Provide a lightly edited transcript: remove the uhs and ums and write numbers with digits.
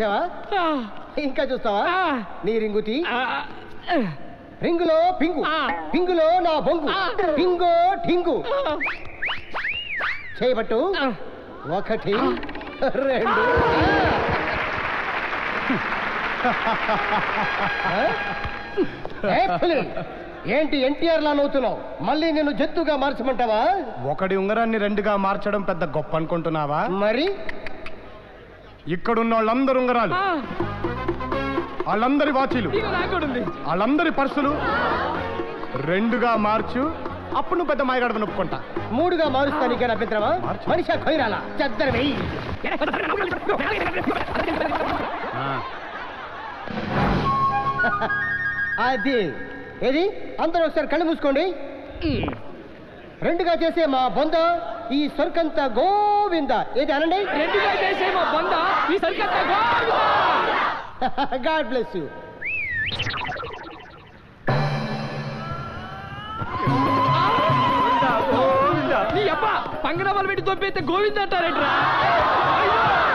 చూసావా? ఇంకా చూస్తావా? నీ రింగుతి రింగులో పింగు, పింగులో నా బొంగు, పింగో ఠింగు. చేయబట్టు 1 2. ఏంటి ఎన్టీఆర్ లా నవ్వుతున్నావు? మళ్ళీ నేను జత్తుగా మార్చమంటావా? ఒకటి ఉంగరాన్ని 2గా మార్చడం పెద్ద గొప్ప అనుకుంటున్నావా? మరి ఇక్కడున్న వాళ్ళందరూ ఉంగరాలు, వాళ్ళందరి వాచీలు, వాళ్ళందరి పర్సులు 2గా మార్చు. అప్పుడు నువ్వు పెద్ద మాయగాడత నొప్పుకుంటా. 3గా మారుస్తాను. ఇక్కడ అభ్యంతరమా? మనిషి ఖైరాలా చెద్దర వెయ్యి. అది ఏది? అందరూ ఒకసారి కళ్ళు మూసుకోండి. 2గా చేసే మా బొంద ఈ సరుకంత గోవింద. ఏది అనండి? 2గా చేసే మా బొంద ఈ సరుకంత గోవింద. God bless you. నీ అబ్బా పంగనామాలు పెట్టి తొప్పైతే గోవింద అంటారేంట్రా?